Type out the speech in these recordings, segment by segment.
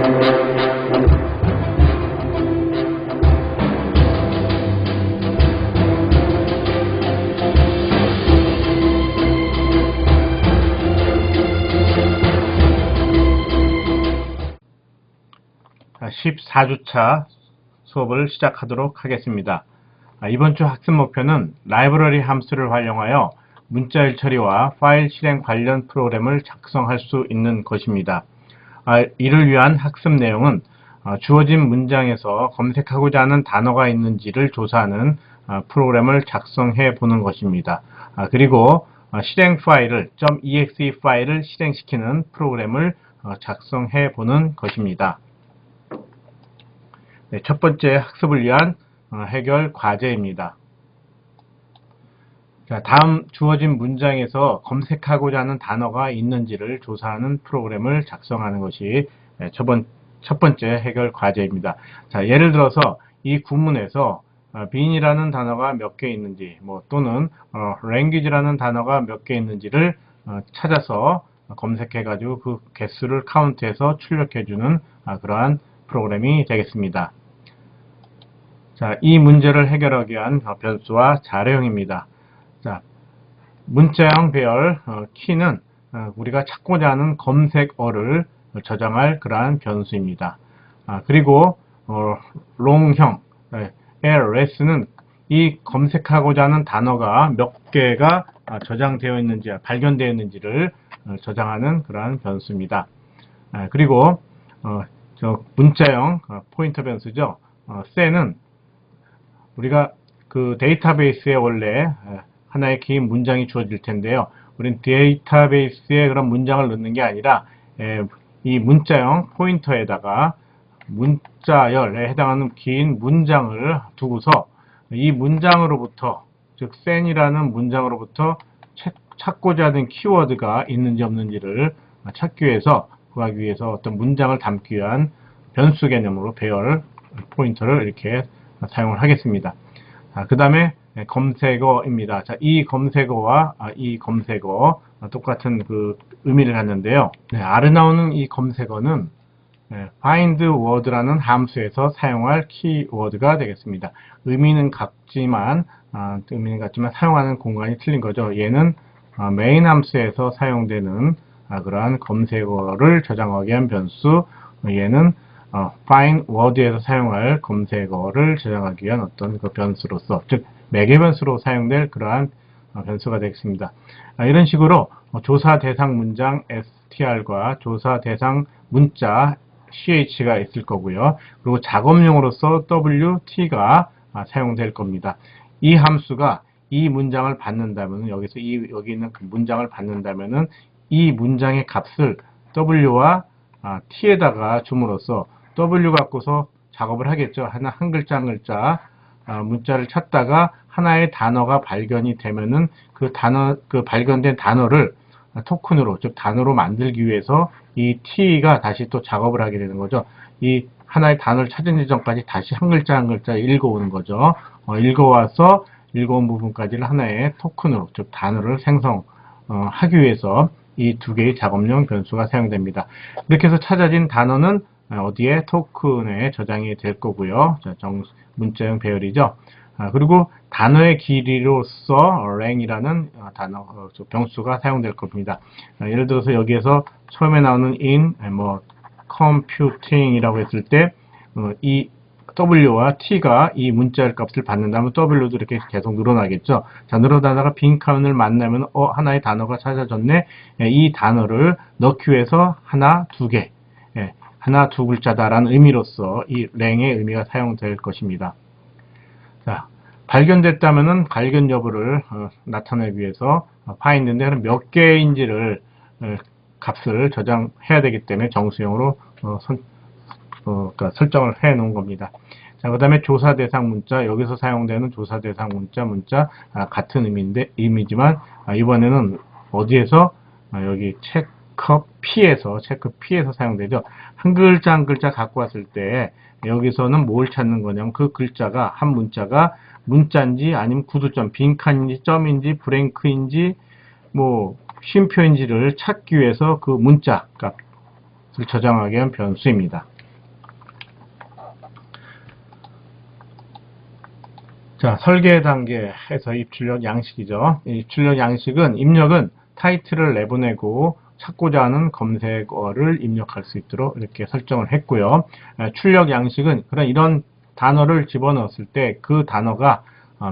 자, 14주차 수업을 시작하도록 하겠습니다. 이번 주 학습 목표는 라이브러리 함수를 활용하여 문자열 처리와 파일 실행 관련 프로그램을 작성할 수 있는 것입니다. 이를 위한 학습 내용은 주어진 문장에서 검색하고자 하는 단어가 있는지를 조사하는 프로그램을 작성해 보는 것입니다. 그리고 실행 파일을 .exe 파일을 실행시키는 프로그램을 작성해 보는 것입니다. 네, 첫 번째 학습을 위한 해결 과제입니다. 자, 다음 주어진 문장에서 검색하고자 하는 단어가 있는지를 조사하는 프로그램을 작성하는 것이 첫 번째 해결 과제입니다. 자, 예를 들어서 이 구문에서 bean이라는 단어가 몇 개 있는지, 또는 language라는 단어가 몇 개 있는지를 찾아서 검색해가지고 그 개수를 카운트해서 출력해주는 그러한 프로그램이 되겠습니다. 자, 이 문제를 해결하기 위한 변수와 자료형입니다. 자, 문자형 배열 키는 우리가 찾고자 하는 검색어를 저장할 그러한 변수입니다. 그리고 롱형 ls는 이 검색하고자 하는 단어가 몇 개가 저장되어 있는지, 발견되어 있는지를 저장하는 그러한 변수입니다. 그리고 문자형 포인터 변수죠. set는 우리가 그 데이터베이스에 원래 하나의 긴 문장이 주어질 텐데요. 우리는 데이터베이스에 그런 문장을 넣는 게 아니라 이 문자형 포인터에다가 문자열에 해당하는 긴 문장을 두고서 이 문장으로부터, 즉 sen이라는 문장으로부터 찾고자 하는 키워드가 있는지 없는지를 찾기 위해서, 구하기 위해서 어떤 문장을 담기 위한 변수 개념으로 배열 포인터를 이렇게 사용을 하겠습니다. 그 다음에 검색어입니다. 자, 이 검색어와 이 검색어 똑같은 그 의미를 갖는데요. 아래 나오는 이 검색어는 find word라는 함수에서 사용할 키워드가 되겠습니다. 의미는 같지만 사용하는 공간이 틀린 거죠. 얘는 main 함수에서 사용되는 그러한 검색어를 저장하기 위한 변수, 얘는 find word에서 사용할 검색어를 저장하기 위한 어떤 그 변수로서, 즉 매개 변수로 사용될 그러한 변수가 되겠습니다. 이런 식으로 조사 대상 문장 str과 조사 대상 문자 ch가 있을 거고요. 그리고 작업용으로서 wt가 사용될 겁니다. 이 함수가 이 문장을 받는다면, 여기서 여기 있는 그 문장을 받는다면은 이 문장의 값을 w와 t에다가 줌으로써 w 갖고서 작업을 하겠죠. 한 글자 한 글자 문자를 찾다가 하나의 단어가 발견이 되면은 그 발견된 단어를 토큰으로, 즉 단어로 만들기 위해서 이 t가 다시 또 작업을 하게 되는 거죠. 이 하나의 단어를 찾은 지점까지 다시 한 글자 한 글자 읽어오는 거죠. 읽어와서 읽어온 부분까지를 하나의 토큰으로, 즉 단어를 생성하기 위해서 이 두 개의 작업용 변수가 사용됩니다. 이렇게 해서 찾아진 단어는 어디에? 토큰에 저장이 될 거고요. 문자형 배열이죠. 그리고 단어의 길이로서 lang이라는 단어, 변수가 사용될 겁니다. 예를 들어서 여기에서 처음에 나오는 in, computing이라고 했을 때 이 w와 t가 이 문자열 값을 받는다면 w도 이렇게 계속 늘어나겠죠. 자, 늘어나다가 빈칸을 만나면 하나의 단어가 찾아졌네. 이 단어를 넣기 위해서 하나, 두 개, 하나, 두 글자다라는 의미로서 이 lang의 의미가 사용될 것입니다. 자, 발견됐다면은 발견 여부를 나타내기 위해서 find인데 몇 개인지를 값을 저장해야 되기 때문에 정수형으로 그러니까 설정을 해 놓은 겁니다. 자, 그 다음에 조사 대상 문자, 여기서 사용되는 조사 대상 문자 같은 의미지만 이번에는 어디에서? 여기 체크 P에서 사용되죠. 한 글자 한 글자 갖고 왔을 때 여기서는 뭘 찾는 거냐면 그 글자가, 한 문자가 문자인지 아니면 구두점, 빈칸인지 점인지 브랭크인지 쉼표인지를 찾기 위해서 그 문자 값을 저장하기 위한 변수입니다. 자, 설계 단계에서 입출력 양식이죠. 이 입출력 양식은 입력은 타이틀을 내보내고 찾고자 하는 검색어를 입력할 수 있도록 이렇게 설정을 했고요. 출력 양식은 이런 단어를 집어넣었을 때 그 단어가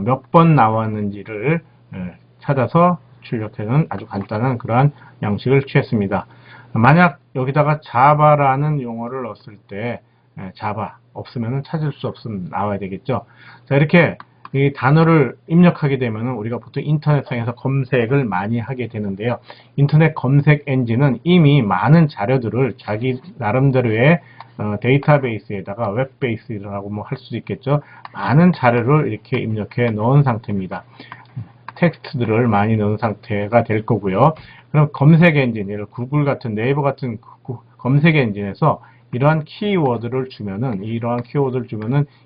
몇 번 나왔는지를 찾아서 출력하는 아주 간단한 그러한 양식을 취했습니다. 만약 여기다가 자바라는 용어를 넣었을 때 자바 없으면 찾을 수 없으면 나와야 되겠죠. 자, 이렇게 이 단어를 입력하게 되면 우리가 보통 인터넷상에서 검색을 많이 하게 되는데요. 인터넷 검색 엔진은 이미 많은 자료들을 자기 나름대로의 데이터베이스에다가 웹베이스라고 뭐 할 수도 있겠죠. 많은 자료를 이렇게 입력해 넣은 상태입니다. 텍스트들을 많이 넣은 상태가 될 거고요. 그럼 검색 엔진, 예를 구글 같은 네이버 같은 검색 엔진에서 이러한 키워드를 주면은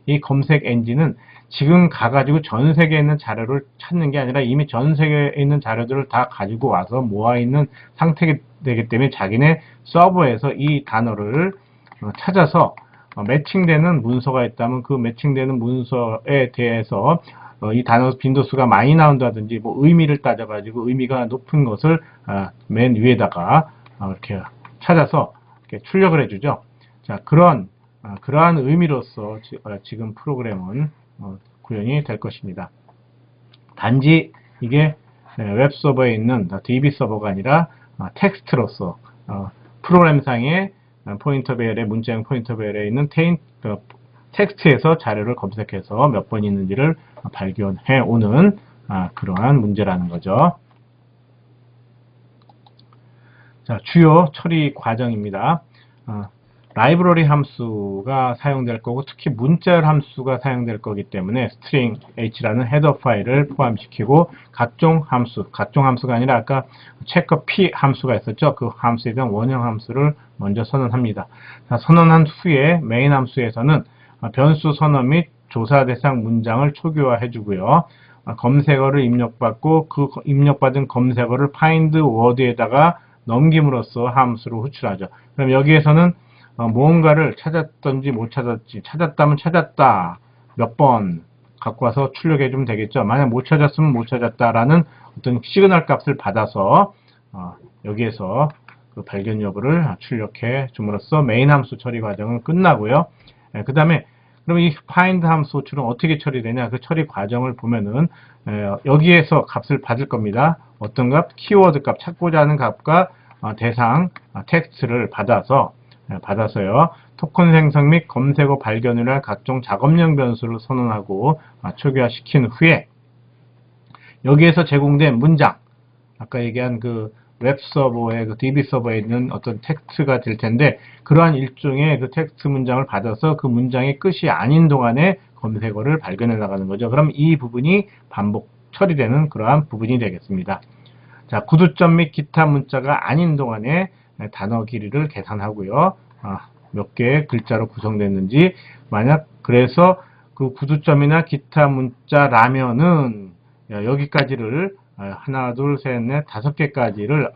이 검색 엔진은 지금 가가지고 전 세계에 있는 자료를 찾는 게 아니라 이미 전 세계에 있는 자료들을 다 가지고 와서 모아 있는 상태가 되기 때문에 자기네 서버에서 이 단어를 찾아서 매칭되는 문서가 있다면 그 매칭되는 문서에 대해서 이 단어 빈도수가 많이 나온다든지 뭐 의미를 따져가지고 의미가 높은 것을 맨 위에다가 이렇게 찾아서 이렇게 출력을 해주죠. 자, 그러한 의미로서 지금 프로그램은 구현이 될 것입니다. 단지 이게 웹서버에 있는 DB 서버가 아니라 텍스트로서 프로그램상의 포인터벨의 문자형 포인터벨에 있는 텍스트에서 자료를 검색해서 몇 번 있는지를 발견해 오는 그러한 문제라는 거죠. 자, 주요 처리 과정입니다. 라이브러리 함수가 사용될 거고 특히 문자열 함수가 사용될 거기 때문에 string h라는 헤더 파일을 포함시키고 각종 함수가 아니라 아까 체커 p 함수가 있었죠. 그 함수에 대한 원형 함수를 먼저 선언합니다. 자, 선언한 후에 메인 함수에서는 변수 선언 및 조사 대상 문장을 초기화해 주고요. 검색어를 입력받고 그 입력받은 검색어를 find word에다가 넘김으로써 함수로 호출하죠. 그럼 여기에서는 무언가를 찾았던지 못 찾았지, 찾았다면 찾았다 몇 번 갖고 와서 출력해 주면 되겠죠. 만약 못 찾았으면 못 찾았다라는 어떤 시그널 값을 받아서 여기에서 그 발견 여부를 출력해 줌으로써 메인 함수 처리 과정은 끝나고요. 그 다음에 그럼 이 find 함수 호출은 어떻게 처리되냐, 그 처리 과정을 보면은 여기에서 값을 받을 겁니다. 어떤 값? 키워드 값, 찾고자 하는 값과 대상 텍스트를 받아서요. 토큰 생성 및 검색어 발견을 할 각종 작업용 변수를 선언하고 초기화시킨 후에 여기에서 제공된 문장, 아까 얘기한 그 웹서버의 그 DB 서버에 있는 어떤 텍스트가 될 텐데 그러한 일종의 그 텍스트 문장을 받아서 그 문장의 끝이 아닌 동안에 검색어를 발견해 나가는 거죠. 그럼 이 부분이 반복 처리되는 그러한 부분이 되겠습니다. 자, 구두점 및 기타 문자가 아닌 동안에 단어 길이를 계산하고요. 몇 개의 글자로 구성됐는지, 만약 그래서 그 구두점이나 기타 문자라면은 여기까지를 하나, 둘, 셋, 넷, 5개까지를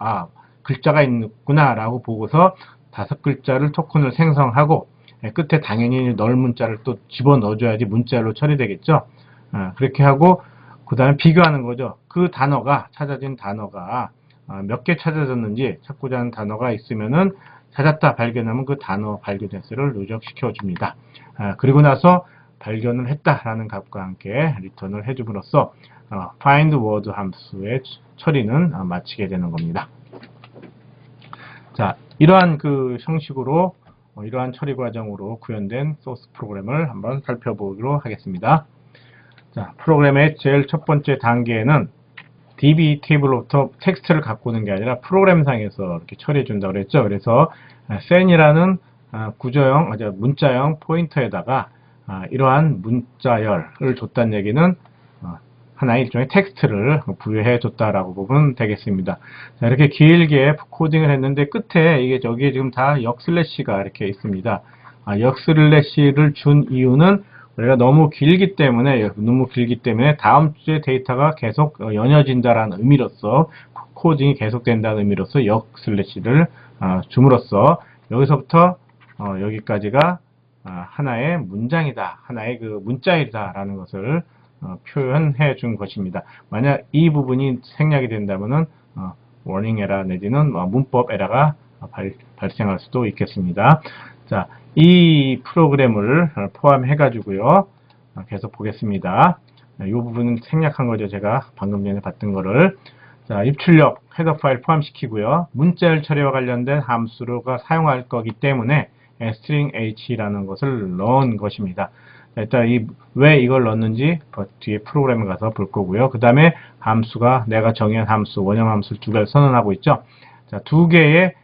글자가 있구나 라고 보고서 5글자를 토큰을 생성하고 끝에 당연히 널 문자를 또 집어넣어줘야지 문자로 처리되겠죠. 그렇게 하고 그 다음에 비교하는 거죠. 그 단어가, 찾아진 단어가 몇 개 찾아졌는지 찾고자 하는 단어가 있으면은 찾았다 발견하면 그 단어 발견 횟수를 누적시켜 줍니다. 그리고 나서 발견을 했다라는 값과 함께 리턴을 해줌으로써 find word 함수의 처리는 마치게 되는 겁니다. 자, 이러한 그 형식으로 이러한 처리 과정으로 구현된 소스 프로그램을 한번 살펴보도록 하겠습니다. 자, 프로그램의 제일 첫 번째 단계에는 DB 테이블로부터 텍스트를 갖고 오는 게 아니라 프로그램상에서 이렇게 처리해 준다고 그랬죠. 그래서 sen이라는 구조형, 문자형 포인터에다가 이러한 문자열을 줬다는 얘기는 하나의 일종의 텍스트를 부여해 줬다라고 보면 되겠습니다. 자, 이렇게 길게 코딩을 했는데 끝에 여기에 지금 다 역슬래시가 이렇게 있습니다. 역슬래시를 준 이유는 우리가 너무 길기 때문에 다음 주에 데이터가 계속 연여진다라는 의미로서, 코딩이 계속된다는 의미로서 역슬래시를 줌으로써 여기서부터 여기까지가 하나의 문장이다, 하나의 그 문자이다라는 것을 표현해 준 것입니다. 만약 이 부분이 생략이 된다면은 워닝 에러 내지는 문법 에러가 발생할 수도 있겠습니다. 자, 이 프로그램을 포함해 가지고요. 계속 보겠습니다. 이 부분은 생략한 거죠. 제가 방금 전에 봤던 거를. 자, 입출력 헤더 파일 포함시키고요. 문자열 처리와 관련된 함수가 사용할 거기 때문에 string h라는 것을 넣은 것입니다. 자, 일단 왜 이걸 넣었는지 뒤에 프로그램에 가서 볼 거고요. 그 다음에 함수가 내가 정의한 함수, 원형 함수를 두 개를 선언하고 있죠. 자, 두 개의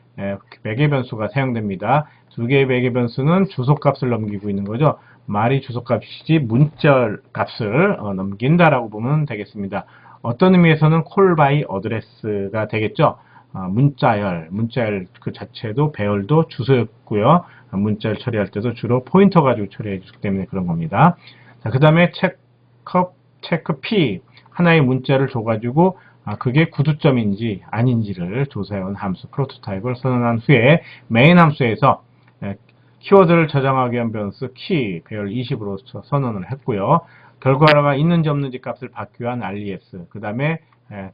매개 변수가 사용됩니다. 두 개의 매개 변수는 주소값을 넘기고 있는 거죠. 말이 주소값이지 문자 값을 넘긴다라고 보면 되겠습니다. 어떤 의미에서는 call by address가 되겠죠. 문자열 그 자체도 배열도 주소였고요. 문자를 처리할 때도 주로 포인터 가지고 처리해 주기 때문에 그런 겁니다. 자, 그 다음에 체크 P 하나의 문자를 줘가지고 그게 구두점인지 아닌지를 조사해온 함수 프로토타입을 선언한 후에 메인 함수에서 키워드를 저장하기 위한 변수 키 배열 20으로 선언을 했고요. 결과가 있는지 없는지 값을 받기 위한 res 그 다음에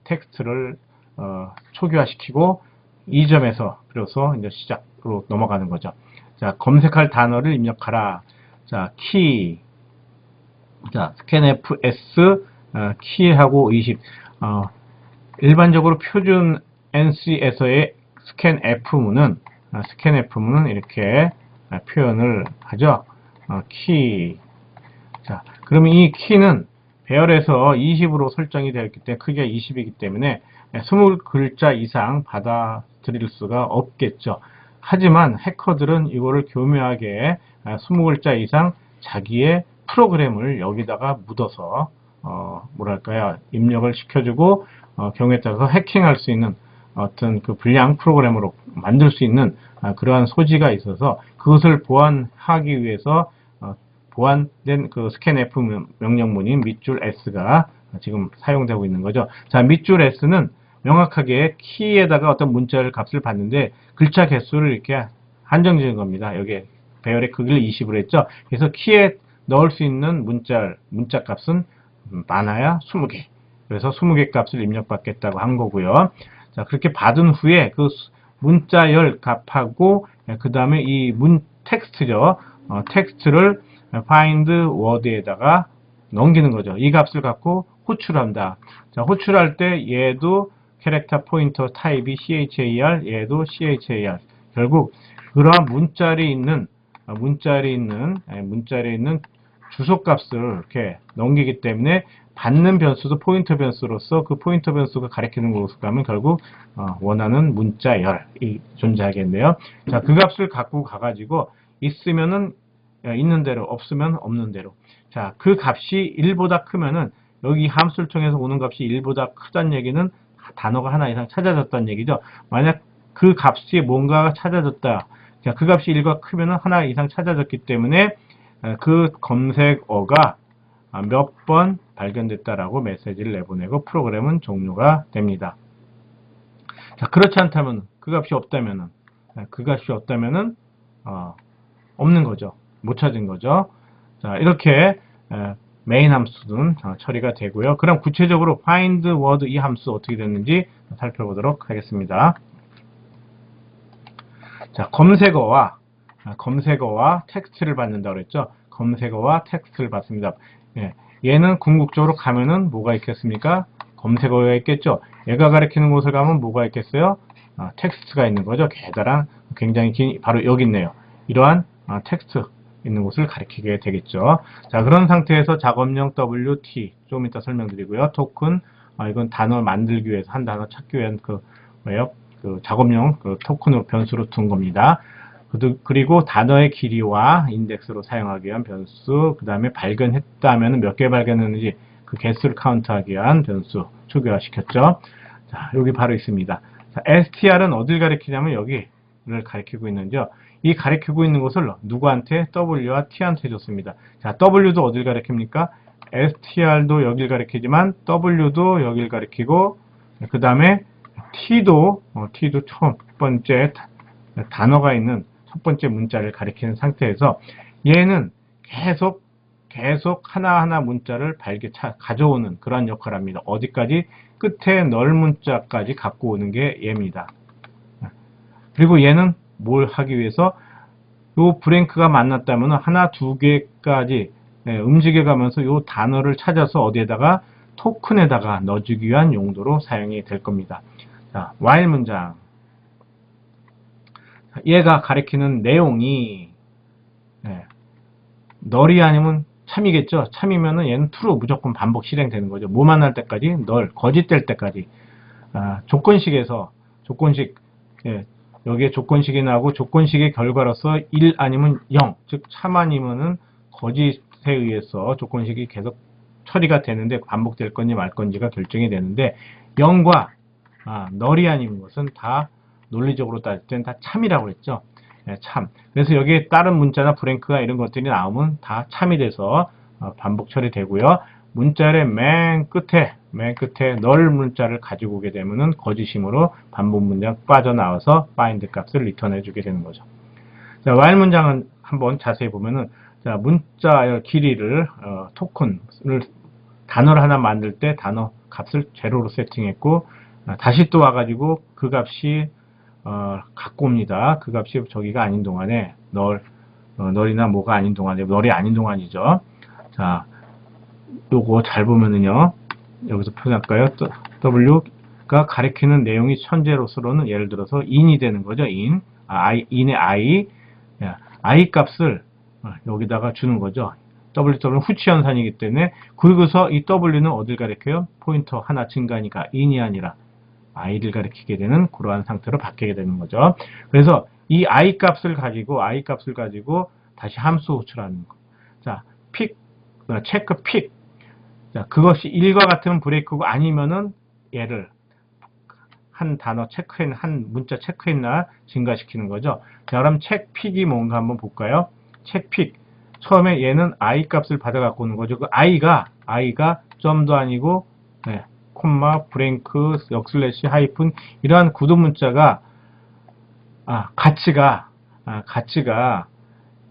텍스트를 초기화시키고 이 점에서 그래서 이제 시작으로 넘어가는 거죠. 자, 검색할 단어를 입력하라. 자, 키 자, scanfs 키하고 20 일반적으로 표준 NC에서의 scanf문은 이렇게 표현을 하죠. 키. 자, 그러면 이 키는 배열에서 20으로 설정이 되어 있기 때문에 크기가 20이기 때문에 20글자 이상 받아들일 수가 없겠죠. 하지만 해커들은 이거를 교묘하게 20글자 이상 자기의 프로그램을 여기다가 묻어서 뭐랄까요, 입력을 시켜주고 경우에 따라서 해킹할 수 있는 어떤 그 불량 프로그램으로 만들 수 있는 그러한 소지가 있어서 그것을 보완하기 위해서 보완된 그 scanf 명령문인 밑줄 s가 지금 사용되고 있는 거죠. 자, 밑줄 s는 명확하게 키에다가 어떤 문자를 값을 받는데 글자 개수를 이렇게 한정 지은 겁니다. 여기 배열의 크기를 20으로 했죠. 그래서 키에 넣을 수 있는 문자 값은 많아야 20개. 그래서 20개 값을 입력받겠다고 한 거고요. 자, 그렇게 받은 후에 그 문자열 값하고 그 다음에 이 텍스트죠. 텍스트를 find word에다가 넘기는 거죠. 이 값을 갖고 호출한다. 자, 호출할 때 얘도 캐릭터 포인터 타입이 char, 얘도 char. 결국 그러한 문자리 있는 주소값을 이렇게 넘기기 때문에 받는 변수도 포인터 변수로서 그 포인터 변수가 가리키는 곳을 가면 결국 원하는 문자열이 존재하겠네요. 자, 그 값을 갖고 가가지고 있으면은 있는 대로, 없으면 없는 대로. 자, 그 값이 1보다 크면은 여기 함수를 통해서 오는 값이 1보다 크다는 얘기는 단어가 하나 이상 찾아졌다는 얘기죠. 만약 그 값이 뭔가가 찾아졌다. 자, 그 값이 1과 크면은 하나 이상 찾아졌기 때문에 그 검색어가 몇 번 발견됐다라고 메시지를 내보내고 프로그램은 종료가 됩니다. 자, 그렇지 않다면 그 값이 없다면은 없는 거죠. 못 찾은 거죠. 자, 이렇게 메인 함수는 처리가 되고요. 그럼 구체적으로 find word 이 함수 어떻게 됐는지 살펴보도록 하겠습니다. 자, 검색어와 텍스트를 받는다고 그랬죠. 검색어와 텍스트를 받습니다. 예, 얘는 궁극적으로 가면은 뭐가 있겠습니까? 검색어가 있겠죠. 얘가 가리키는 곳을 가면 뭐가 있겠어요? 텍스트가 있는 거죠. 굉장히 긴, 바로 여기 있네요. 이러한 텍스트 있는 곳을 가리키게 되겠죠. 자, 그런 상태에서 작업용 WT 조금 이따 설명드리고요. 토큰 이건 단어 만들기 위해서 한 단어 찾기 위한 그 작업용 토큰으로 변수로 둔 겁니다. 그리고 단어의 길이와 인덱스로 사용하기 위한 변수, 그 다음에 발견했다면 몇 개 발견했는지 그 개수를 카운트하기 위한 변수 초기화 시켰죠. 자, 여기 바로 있습니다. 자, str은 어딜 가리키냐면 여기를 가리키고 있는죠. 이 가리키고 있는 것을 누구한테? W와 T한테 줬습니다. 자, W도 어딜 가리킵니까? str도 여길 가리키지만 W도 여길 가리키고 그 다음에 T도 첫 번째 단어가 있는 첫 번째 문자를 가리키는 상태에서 얘는 계속 계속 하나하나 문자를 가져오는 그런 역할을 합니다. 어디까지? 끝에 널 문자까지 갖고 오는 게 얘입니다. 그리고 얘는 뭘 하기 위해서 요 브랭크가 만났다면 하나, 두 개까지 움직여가면서 요 단어를 찾아서 어디에다가 토큰에다가 넣어주기 위한 용도로 사용이 될 겁니다. 자, while 문장. 얘가 가리키는 내용이 널이 아니면 참이겠죠. 참이면은 얘는 true 무조건 반복 실행되는 거죠. 뭐 만날 때까지? 널 거짓될 때까지. 조건식에서 조건식 여기에 조건식이 나오고 조건식의 결과로서 1 아니면 0, 즉 참 아니면은 거짓에 의해서 조건식이 계속 처리가 되는데 반복될 건지 말 건지가 결정이 되는데 0과 널이 아닌 것은 다 논리적으로 따질 때는 다 참이라고 했죠. 참. 그래서 여기에 다른 문자나 브랭크가 이런 것들이 나오면 다 참이 돼서 반복 처리되고요. 문자의 맨 끝에 널 문자를 가지고 오게 되면은 거짓임으로 반복 문장 빠져나와서 find 값을 리턴해 주게 되는 거죠. 자, while 문장은 한번 자세히 보면은 자, 문자의 길이를 토큰을 단어를 하나 만들 때 단어 값을 제로로 세팅했고 다시 또 와가지고 그 값이 갖고 옵니다. 그 값이 저기가 아닌 동안에 널이나 뭐가 아닌 동안에 널이 아닌 동안이죠. 자, 요거 잘 보면은요. 여기서 표현할까요? W가 가리키는 내용이 현재로서는 예를 들어서 in이 되는 거죠. in의 i 값을 여기다가 주는 거죠. W는 후치 현상이기 때문에 그리고서 이 W는 어딜 가리켜요? 포인터 하나 증가니까 in이 아니라 i를 가리키게 되는 그러한 상태로 바뀌게 되는 거죠. 그래서 이 i 값을 가지고 다시 함수 호출하는 거. 자, 체크 픽. 자, 그것이 1과 같으면 브레이크고 아니면은 얘를 한 단어 한 문자 체크했나 증가시키는 거죠. 자, 그럼 체크픽이 뭔가 한번 볼까요? 체크픽. 처음에 얘는 i 값을 받아 갖고 오는 거죠. 그 i가 점도 아니고 콤마, 브랭크, 역슬래시, 하이픈 이러한 구두 문자가 가치가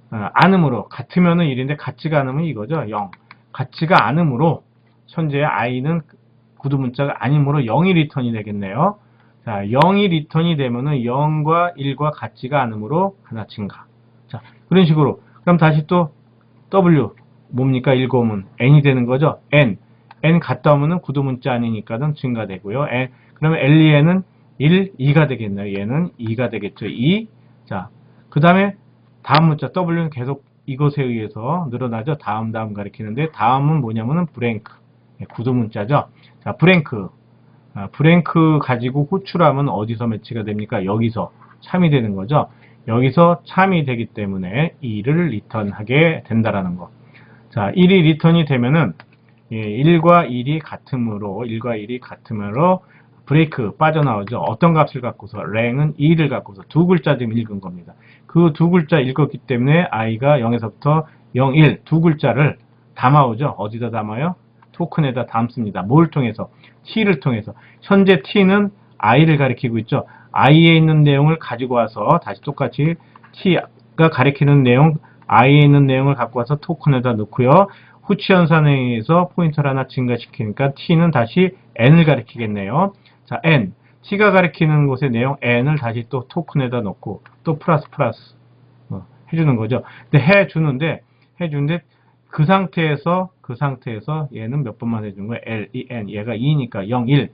않음으로 같으면은 1인데 같지가 않으면 이거죠. 0. 같지가 않으므로 현재 i는 구두 문자가 아니므로 0이 리턴이 되겠네요. 자, 0이 리턴이 되면은 0과 1과 같지가 않으므로 하나 증가. 자, 그런 식으로. 그럼 다시 또 W 뭡니까? 읽어오면 n이 되는 거죠. n 갔다 오면은 구두 문자 아니니까는 증가되고요. 그러면 LEN은 1, 2가 되겠네요. 얘는 2가 되겠죠. 2. 자, 그 다음에 다음 문자 W는 계속 이것에 의해서 늘어나죠. 다음 가리키는데 다음은 뭐냐면은 브랭크. 구두 문자죠. 자, 브랭크 가지고 호출하면 어디서 매치가 됩니까? 여기서 참이 되는 거죠. 여기서 참이 되기 때문에 2를 리턴하게 된다라는 거. 자, 1이 리턴이 되면은 1과 1이 같음으로 브레이크 빠져나오죠. 어떤 값을 갖고서 랭은 2를 갖고서 두 글자 지금 읽은 겁니다. 그 두 글자 읽었기 때문에 i가 0에서부터 0, 1 두 글자를 담아오죠. 어디다 담아요? 토큰에다 담습니다. 뭘 통해서? t를 통해서. 현재 t는 i를 가리키고 있죠. i에 있는 내용을 가지고 와서 다시 똑같이 t가 가리키는 내용 i에 있는 내용을 갖고 와서 토큰에다 넣고요. 후치 현상에 의해서 포인터를 하나 증가시키니까 t는 다시 n을 가리키겠네요. 자, n. t가 가리키는 곳의 내용 n을 다시 또 토큰에다 넣고 또 플러스 해주는 거죠. 근데 해주는데 그 상태에서 얘는 몇 번만 해준 거예요? L, E, N. 얘가 2니까 0, 1.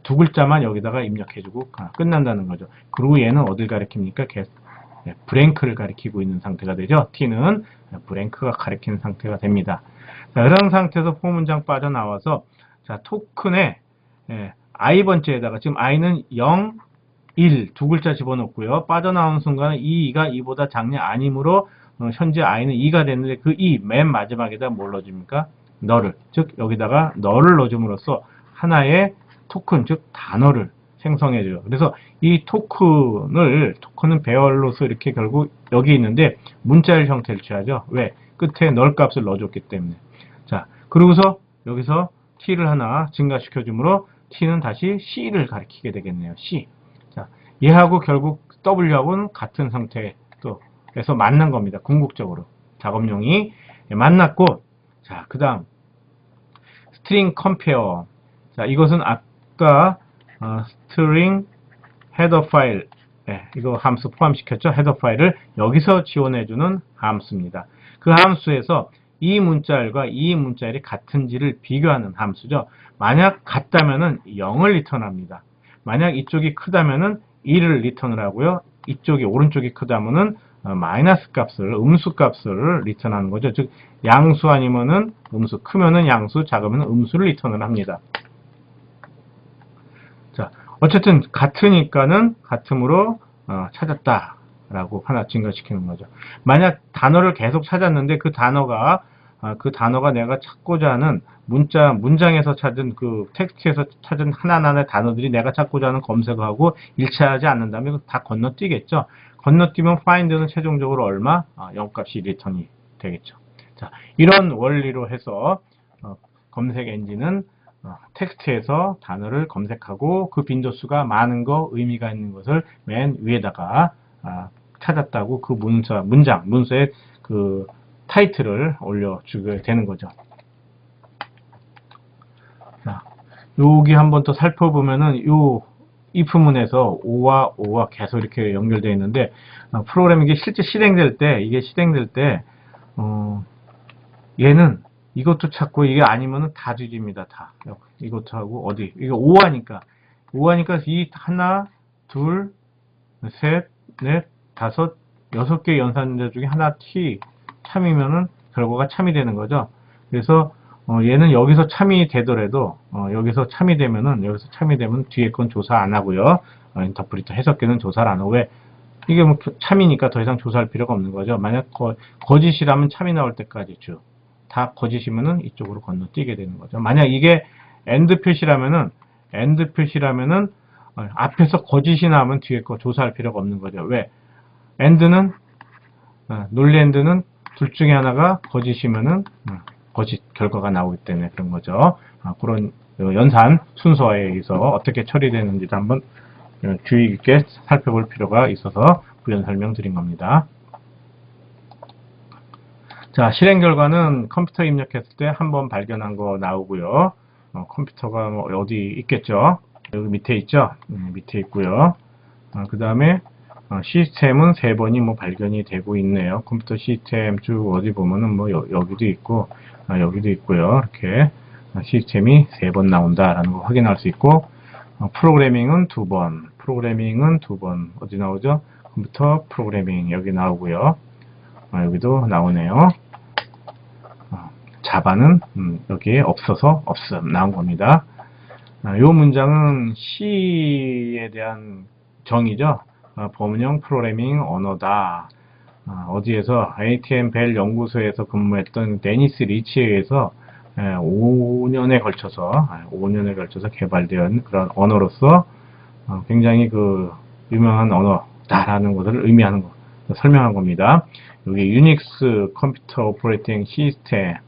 두 글자만 여기다가 입력해주고 끝난다는 거죠. 그리고 얘는 어딜 가리킵니까? 브랭크를 가리키고 있는 상태가 되죠. T는 브랭크가 가리키는 상태가 됩니다. 자, 이런 상태에서 포문장 빠져나와서 자, 토큰에 i번째에다가 지금 i는 0, 1 두 글자 집어넣고요. 빠져나오는 순간은 2가 2보다 작냐 아니므로 현재 i는 2가 됐는데 그 2 맨 마지막에다 뭘 넣어줍니까? 너를. 즉 여기다가 너를 넣어줌으로써 하나의 토큰 즉 단어를 생성해줘요. 그래서 이 토큰은 배열로서 이렇게 결국 여기 있는데 문자열 형태를 취하죠. 왜? 끝에 널 값을 넣어줬기 때문에. 자, 그러고서 여기서 t를 하나 증가시켜 주므로 t는 다시 c를 가리키게 되겠네요. c. 자, 얘하고 결국 w하고는 같은 상태에서 만난 겁니다. 궁극적으로 작업용이 만났고 자, 그 다음 string compare. 자, 이것은 아까 string header 파일, 이거 함수 포함시켰죠? 헤더 파일을 여기서 지원해주는 함수입니다. 그 함수에서 이 문자열과 이 문자열이 같은지를 비교하는 함수죠. 만약 같다면은 0을 리턴합니다. 만약 이쪽이 크다면은 1을 리턴을 하고요. 이쪽이 오른쪽이 크다면은 마이너스 값을, 음수 값을 리턴하는 거죠. 즉 양수 아니면은 음수, 크면은 양수, 작으면 음수를 리턴을 합니다. 자, 어쨌든 같으니까는 같음으로 찾았다라고 하나 증거시키는 거죠. 만약 단어를 계속 찾았는데 그 단어가 내가 찾고자 하는 문장에서 찾은 그 텍스트에서 찾은 하나하나의 단어들이 내가 찾고자 하는 검색어하고 일치하지 않는다면 다 건너뛰겠죠. 건너뛰면 find는 최종적으로 얼마? 0값이 리턴이 되겠죠. 자, 이런 원리로 해서 검색 엔진은 텍스트에서 단어를 검색하고 그 빈도수가 많은 거, 의미가 있는 것을 맨 위에다가 찾았다고 그 문서의 그 타이틀을 올려주게 되는 거죠. 자, 여기 한번 더 살펴보면은 요 if문에서 o와 계속 이렇게 연결되어 있는데 프로그램이 실제 실행될 때 얘는 이것도 찾고 이게 아니면은 다 뒤집니다. 다. 이것도 하고 어디? 이거 5하니까 이 하나, 둘, 셋, 넷, 다섯, 6개 연산자 중에 하나 T 참이면은 결과가 참이 되는 거죠. 그래서 얘는 여기서 참이 되더라도 여기서 참이 되면 뒤에 건 조사 안 하고요. 인터프리터 해석계는 조사를 안 하고 왜? 이게 뭐 참이니까 더 이상 조사할 필요가 없는 거죠. 만약 거짓이라면 참이 나올 때까지 쭉. 다 거짓이면은 이쪽으로 건너뛰게 되는 거죠. 만약 이게 엔드 표시라면은 앞에서 거짓이 나오면 뒤에 거 조사할 필요가 없는 거죠. 왜? 엔드는 논리 엔드는 둘 중에 하나가 거짓이면은 거짓 결과가 나오기 때문에 그런 거죠. 그런 연산 순서에 의해서 어떻게 처리되는지도 한번 주의 깊게 살펴볼 필요가 있어서 부연 설명드린 겁니다. 자, 실행 결과는 컴퓨터에 입력했을 때 한번 발견한 거 나오고요. 컴퓨터가 뭐 어디 있겠죠? 여기 밑에 있죠? 밑에 있고요. 그 다음에 시스템은 3번이 뭐 발견이 되고 있네요. 컴퓨터 시스템 쭉 어디 보면은 뭐 여기도 있고 여기도 있고요. 이렇게 시스템이 3번 나온다라는 거 확인할 수 있고 프로그래밍은 2번 어디 나오죠? 컴퓨터 프로그래밍 여기 나오고요. 여기도 나오네요. 자바는 여기에 없어서 없음 나온 겁니다. 이 문장은 C에 대한 정의죠. 범용 프로그래밍 언어다. 어디에서 ATM 벨 연구소에서 근무했던 데니스 리치에 의해서 5년에 걸쳐서 개발된 그런 언어로서 굉장히 그 유명한 언어다라는 것을 의미하는 거, 설명한 겁니다. 여기 유닉스 컴퓨터 오퍼레이팅 시스템에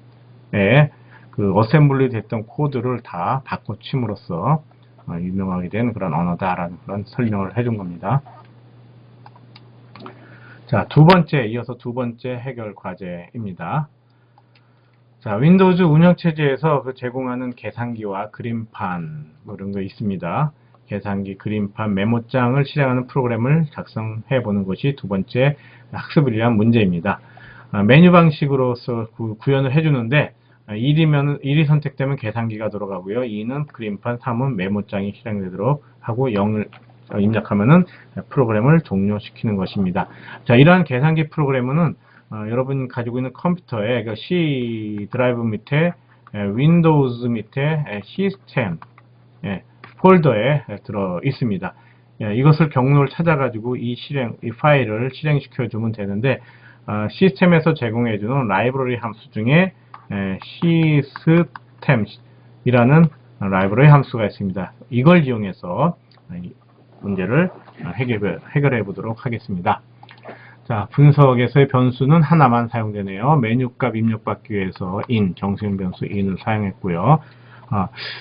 그 어셈블리 됐던 코드를 다 바꿔침으로써 유명하게 된 그런 언어다라는 그런 설명을 해준 겁니다. 자, 이어서 두 번째 해결 과제입니다. 자, 윈도우즈 운영체제에서 그 제공하는 계산기와 그림판 뭐 이런 거 있습니다. 계산기, 그림판, 메모장을 실행하는 프로그램을 작성해 보는 것이 두 번째 학습을 위한 문제입니다. 메뉴 방식으로서 구현을 해주는데 1이 선택되면 계산기가 들어가고요. 2는 그림판, 3은 메모장이 실행되도록 하고 0을 입력하면은 프로그램을 종료시키는 것입니다. 자, 이러한 계산기 프로그램은 여러분 가지고 있는 컴퓨터에 그 C 드라이브 밑에 윈도우즈 밑에 시스템 폴더에 들어 있습니다. 이것을 경로를 찾아가지고 이 파일을 실행시켜 주면 되는데 시스템에서 제공해주는 라이브러리 함수 중에 시스템이라는 라이브러리 함수가 있습니다. 이걸 이용해서 문제를 해결해 보도록 하겠습니다. 자, 분석에서의 변수는 하나만 사용되네요. 메뉴값 입력받기 위해서 정수형 변수 in을 사용했고요.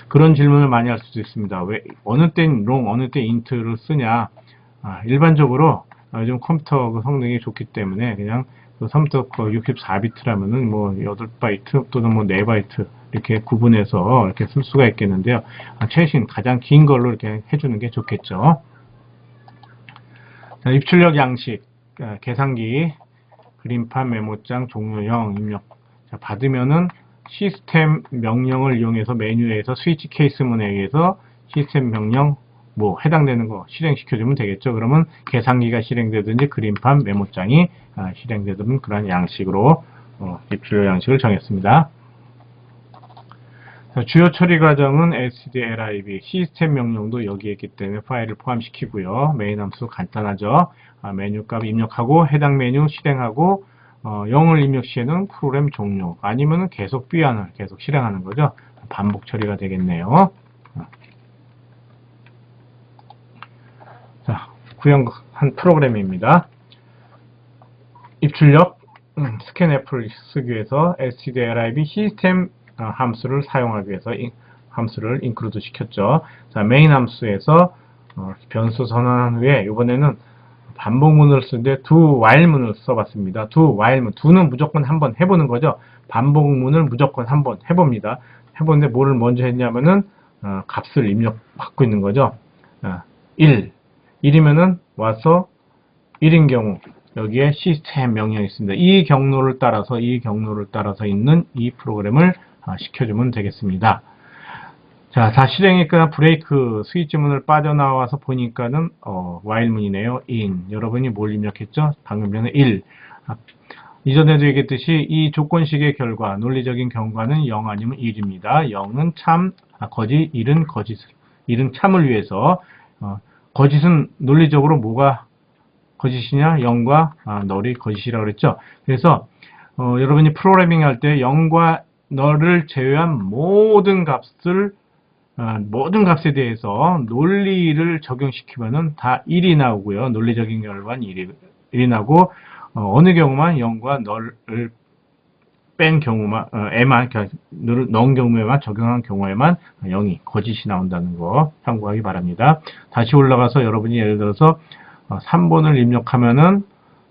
그런 질문을 많이 할 수도 있습니다. 왜 어느 땐 long, 어느 때 int를 쓰냐? 일반적으로 요즘 컴퓨터 성능이 좋기 때문에 그냥 3터 64비트라면은 뭐 8바이트 또는 뭐 4바이트 이렇게 구분해서 이렇게 쓸 수가 있겠는데요. 최신 가장 긴 걸로 이렇게 해주는 게 좋겠죠. 자, 입출력 양식, 계산기, 그림판, 메모장, 종료형, 입력. 자, 받으면은 시스템 명령을 이용해서 메뉴에서 스위치 케이스문에 의해서 시스템 명령 뭐 해당되는 거 실행시켜주면 되겠죠. 그러면 계산기가 실행되든지 그림판, 메모장이 실행되든 그런 양식으로 입출력 양식을 정했습니다. 자, 주요 처리 과정은 stdlib 시스템 명령도 여기에 있기 때문에 파일을 포함시키고요. 메인 함수 간단하죠. 메뉴 값 입력하고 해당 메뉴 실행하고 0을 입력 시에는 프로그램 종료 아니면 계속 삐안을 계속 실행하는 거죠. 반복 처리가 되겠네요. 자, 구형한 프로그램입니다. 입출력 스캔F를 쓰기 위해서 stdlib 시스템 함수를 사용하기 위해서 함수를 include 시켰죠. 자, 메인 함수에서 변수 선언한 후에 이번에는 반복문을 쓰는데 do while문을 써봤습니다. do while문, do는 무조건 한번 해보는 거죠. 반복문을 무조건 한번 해봅니다. 해보는데 뭐를 먼저 했냐면은 값을 입력받고 있는 거죠. 1이면은 와서 1인 경우 여기에 시스템 명령이 있습니다. 이 경로를 따라서 있는 이 프로그램을 시켜주면 되겠습니다. 자, 다 실행이니까 브레이크 스위치문을 빠져나와서 보니까는 while문이네요. in 여러분이 뭘 입력했죠? 방금 전에 1 이전에도 얘기했듯이 이 조건식의 결과 논리적인 경과는 0 아니면 1입니다. 0은 참 거짓, 1은 거짓. 1은 참을 위해서 거짓은 논리적으로 뭐가 거짓이냐? 0과 널이 거짓이라고 그랬죠. 그래서 여러분이 프로그래밍 할 때 0과 널을 제외한 모든 값에 대해서 논리를 적용시키면은 다 1이 나오고요. 논리적인 결과는 1이 나고 어느 경우만 0과 널을 뺀 경우만 넣은 경우에만 적용한 경우에만 0이 거짓이 나온다는 거 참고하기 바랍니다. 다시 올라가서 여러분이 예를 들어서 3번을 입력하면은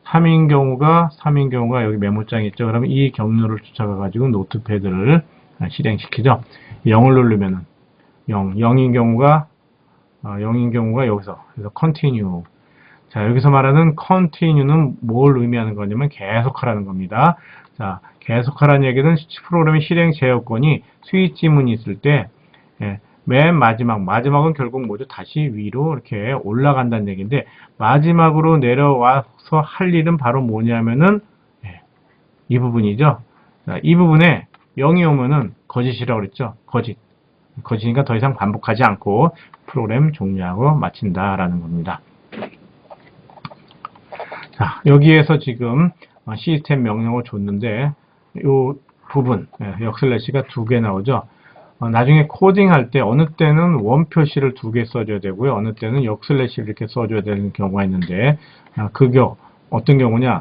3인 경우가 여기 메모장이 있죠. 그러면 이 경로를 쫓아가 가지고 노트패드를 실행시키죠. 0을 누르면은 0인 경우가 여기서 그래서 continue. 자, 여기서 말하는 continue는 뭘 의미하는 거냐면 계속하라는 겁니다. 자, 계속하라는 얘기는 프로그램의 실행 제어권이 스위치문이 있을 때 맨 마지막은 결국 뭐죠? 다시 위로 이렇게 올라간다는 얘기인데 마지막으로 내려와서 할 일은 바로 뭐냐면은 이 부분이죠. 자, 이 부분에 0이 오면은 거짓이라고 그랬죠. 거짓이니까 더 이상 반복하지 않고 프로그램 종료하고 마친다라는 겁니다. 자, 여기에서 지금 시스템 명령을 줬는데 이 부분 역슬래시가 2개 나오죠. 나중에 코딩할 때 어느 때는 원 표시를 2개 써줘야 되고요. 어느 때는 역슬래시를 이렇게 써줘야 되는 경우가 있는데 어떤 경우냐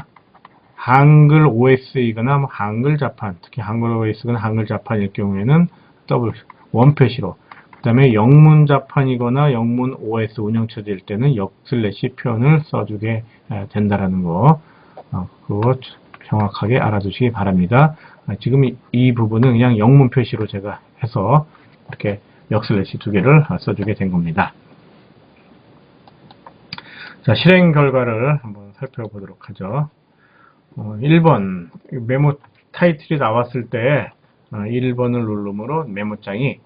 한글 OS이거나 뭐 한글 자판 특히 한글 OS거나 한글 자판일 경우에는 원 표시로 그 다음에 영문 자판이거나 영문 OS 운영체제일 때는 역슬래시 표현을 써주게 된다라는 거 그거 정확하게 알아두시기 바랍니다. 지금 이 부분은 그냥 영문 표시로 제가 해서 이렇게 역슬래시 2개를 써주게 된 겁니다. 자, 실행 결과를 한번 살펴보도록 하죠. 1번 메모 타이틀이 나왔을 때 1번을 누르므로 메모장이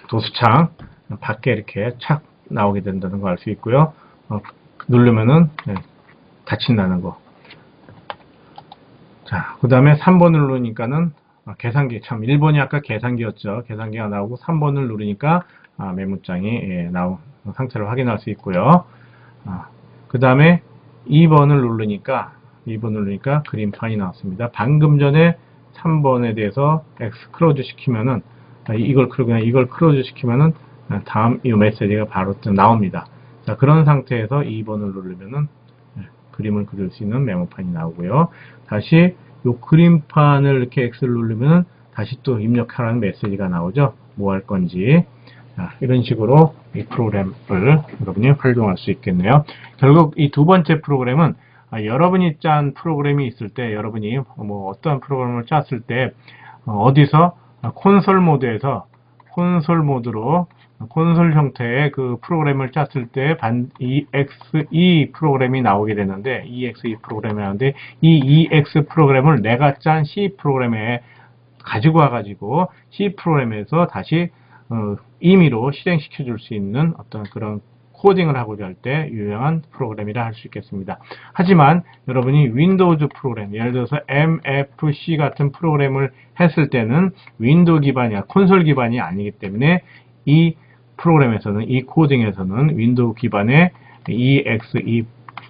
도수창 밖에 이렇게 착 나오게 된다는 거 알 수 있고요. 누르면은 닫힌다는 거. 자, 그 다음에 3번을 누르니까는 계산기 1번이 아까 계산기였죠. 계산기가 나오고 3번을 누르니까 메모장이 나온 상태를 확인할 수 있고요. 그 다음에 2번을 누르니까 그림판이 나왔습니다. 방금 전에 3번에 대해서 X 클로즈 시키면은 이걸 클로즈 시키면은 다음 이 메시지가 바로 나옵니다. 자, 그런 상태에서 2번을 누르면은 그림을 그릴 수 있는 메모판이 나오고요. 다시 이 그림판을 이렇게 X를 누르면 다시 또 입력하라는 메시지가 나오죠. 뭐 할 건지. 자, 이런 식으로 이 프로그램을 여러분이 활용할 수 있겠네요. 결국 이 두 번째 프로그램은 여러분이 짠 프로그램이 있을 때, 여러분이 뭐 어떤 프로그램을 짰을 때 어디서 콘솔 모드에서 콘솔 모드로 콘솔 형태의 그 프로그램을 짰을 때 EXE 프로그램이 나오게 되는데, EXE 프로그램이 나오는데, 이 EX 프로그램을 내가 짠 C 프로그램에 가지고 와가지고 C 프로그램에서 다시 임의로 실행시켜 줄 수 있는 어떤 그런 코딩을 하고자 할 때 유용한 프로그램이라 할 수 있겠습니다. 하지만 여러분이 윈도우즈 프로그램, 예를 들어서 MFC 같은 프로그램을 했을 때는 윈도우 기반이, 콘솔 기반이 아니기 때문에 이 프로그램에서는, 이 코딩에서는 윈도우 기반의 EXE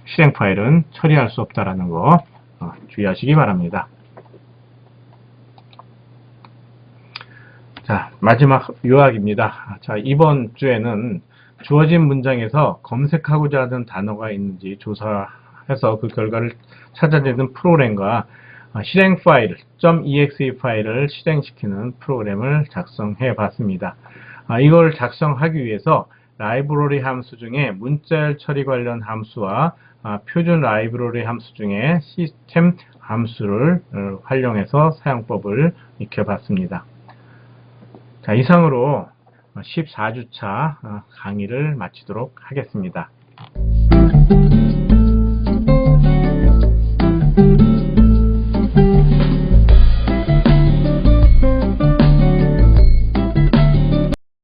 실행 파일은 처리할 수 없다라는 거 주의하시기 바랍니다. 자, 마지막 요약입니다. 자, 이번 주에는 주어진 문장에서 검색하고자 하는 단어가 있는지 조사해서 그 결과를 찾아내는 프로그램과 실행 파일, .exe 파일을 실행시키는 프로그램을 작성해 봤습니다. 이걸 작성하기 위해서 라이브러리 함수 중에 문자열 처리 관련 함수와 표준 라이브러리 함수 중에 시스템 함수를 활용해서 사용법을 익혀봤습니다. 자, 이상으로 14주차 강의를 마치도록 하겠습니다.